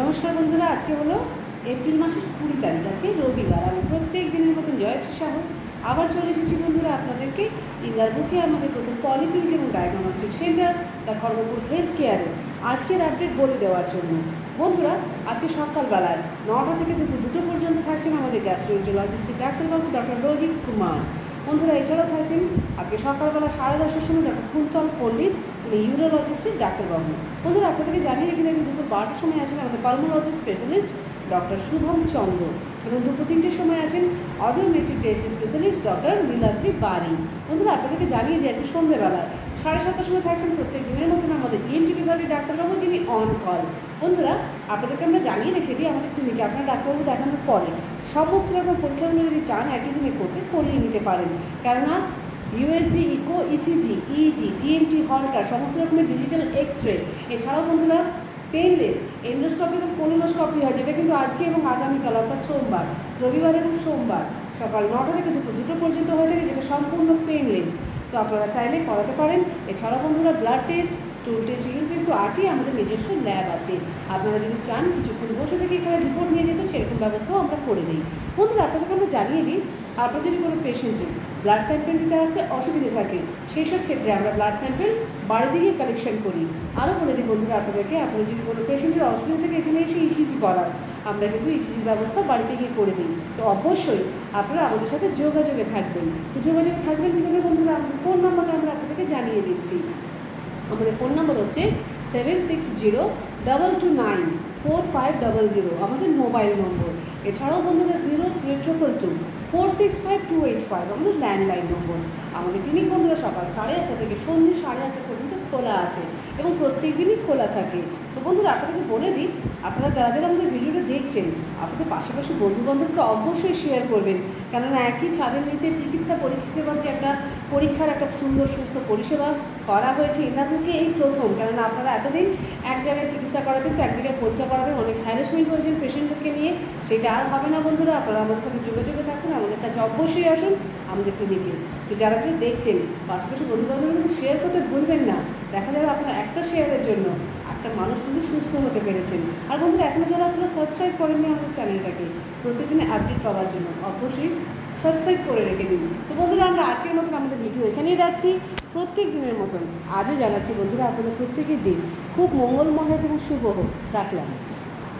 নমস্কার বন্ধুরা, আজকে হলো এপ্রিল মাসের 20 তারিখ, আছে রবিবার। আমি প্রত্যেক দিনের মতন জয়শ্রী সাহু আবার চলে এসেছি বন্ধুরা আপনাদেরকে ইন্দারবুকে আমাদের প্রথম পলিক্লিনিক এবং diagnostic centre the Kharagpur health কেয়ারে আজকের আপডেট বলে দেওয়ার জন্য। বন্ধুরা, আজকে সকালবেলায় 9টা থেকে দুপুর 2টো পর্যন্ত থাকছেন আমাদের গ্যাস্ট্রোএন্টারোলজিস্ট ডাক্তারবাবু ডক্টর রোহিত কুমার। বন্ধুরা, এছাড়াও থাকছেন আজকে সকালবেলা 10:30টার সময় ডক্টর কুন্তল পণ্ডিত, উনি ইউরোলজিস্টের ডাক্তারবাবু। বন্ধুরা, আপনাদেরকে জানিয়ে রেখে দিয়েছি দুপুর 12টার সময় আছেন আমাদের pulmonology specialist doctor Shubham Chandra, এবং দুপুর 3টের সময় আছেন audiometric test specialist doctor Niladri Bari. বন্ধুরা, আপনাদেরকে জানিয়ে দিয়ে আজকে সন্ধ্যেবেলায় 7:30টার সময় থাকছেন প্রত্যেক দিনের মতন আমাদের ENT বিভাগের ডাক্তারবাবু, যিনি অন কল। বন্ধুরা, আপনাদেরকে আমরা জানিয়ে রেখে দিই আমাদের ক্লিনিকে আপনার ডাক্তারবাবু দেখানোর পরে সমস্ত রকম পরীক্ষাগুলো যদি চান একই দিনে করতে করিয়ে নিতে পারেন, কেননা USG, echo, ECG, EEG, TMT, Holter সমস্ত রকমের ডিজিটাল এক্সরে, এছাড়াও বন্ধুরা পেনলেস এন্ডোস্কপি এবং কোলোনোস্কপি হয়, যেটা কিন্তু আজকে এবং আগামীকাল অর্থাৎ সোমবার, রবিবার এবং সোমবার সকাল 9টা থেকে দুপুর 2টো পর্যন্ত হয়ে থাকে, যেটা সম্পূর্ণ পেনলেস। তো আপনারা চাইলে করাতে পারেন। এছাড়াও বন্ধুরা blood test, স্টুল test, urine test তো আছেই, আমাদের নিজস্ব ল্যাব আছে। আপনারা যদি চান কিছুক্ষণ বসে থেকে এখানে রিপোর্ট নিয়ে যেতে, সেরকম ব্যবস্থাও আমরা করে দিই। বন্ধুরা, আপনাদেরকে আমরা জানিয়ে দিই, আপনার যদি কোনো পেশেন্টের ব্লাড স্যাম্পেল দিতে আসতে অসুবিধে থাকে, সেই সব ক্ষেত্রে আমরা ব্লাড স্যাম্পেল বাড়িতে গিয়ে কালেকশন করি। আরও বলে দিই বন্ধুরা আপনাদেরকে, আপনাদের যদি কোনো পেশেন্টের অসুবিধা থেকে এখানে এসে ECG করার, আমরা কিন্তু ECGর ব্যবস্থা বাড়িতে গিয়ে করে দিই। তো অবশ্যই আপনারা আমাদের সাথে যোগাযোগে থাকবেন। তো যোগাযোগে থাকবেন কীভাবে বন্ধুরা? আমাদের ফোন নাম্বারটা আমরা আপনাদেরকে জানিয়ে দিচ্ছি। আমাদের ফোন নাম্বার হচ্ছে 7602294500, আমাদের মোবাইল নম্বর। এছাড়াও বন্ধুরা 03222465285 আমাদের ল্যান্ডলাইন নম্বর। আমাদের ক্লিনিক বন্ধুরা সকাল 8:30 থেকে সন্ধ্যে 8:30 পর্যন্ত খোলা আছে এবং প্রত্যেক দিনই খোলা থাকে। তো বন্ধুরা, আপনাদেরকে বলে দিই, আপনারা যারা যারা আমাদের ভিডিওটা দেখছেন, আপনাদের পাশাপাশি বন্ধুবান্ধবকে অবশ্যই শেয়ার করবেন, কেননা একই ছাদের নিচে চিকিৎসা পরিষেবার যে একটা পরীক্ষার একটা সুন্দর সুস্থ পরিষেবা করা হয়েছে ইন্দারবুকে এই প্রথম। কেননা আপনারা এতদিন এক জায়গায় চিকিৎসা করাতেন, তো এক জায়গায় পরীক্ষা করাতেন, অনেক হ্যারাসমেন্ট হয়েছেন পেশেন্টদেরকে নিয়ে, সেটা আর হবে না বন্ধুরা। আপনারা আমাদের সাথে যোগাযোগে থাকুন, আমাদের কাছে অবশ্যই আসুন আমাদের ক্লিনিকে। তো যারা যারা দেখছেন পাশাপাশি বন্ধুবান্ধবের কিন্তু শেয়ার করতে ভুলবেন না। দেখা যাবে আপনার একটা শেয়ারের জন্য একটা মানুষ কিন্তু সুস্থ হতে পেরেছেন। আর বন্ধুরা, এখনও যারা আপনারা সাবস্ক্রাইব করেননি আমাদের চ্যানেলটাকে প্রত্যেকদিনে আপডেট পাওয়ার জন্য, অবশ্যই সাবস্ক্রাইব করে রেখে দিন। তো বন্ধুরা, আমরা আজকের মতন আমাদের ভিডিও এখানেই রাখছি। প্রত্যেক দিনের মতন আজও জানাচ্ছি বন্ধুরা, আপনাদের প্রত্যেকের দিন খুব মঙ্গলময় হোক এবং শুভ হোক। রাখলাম।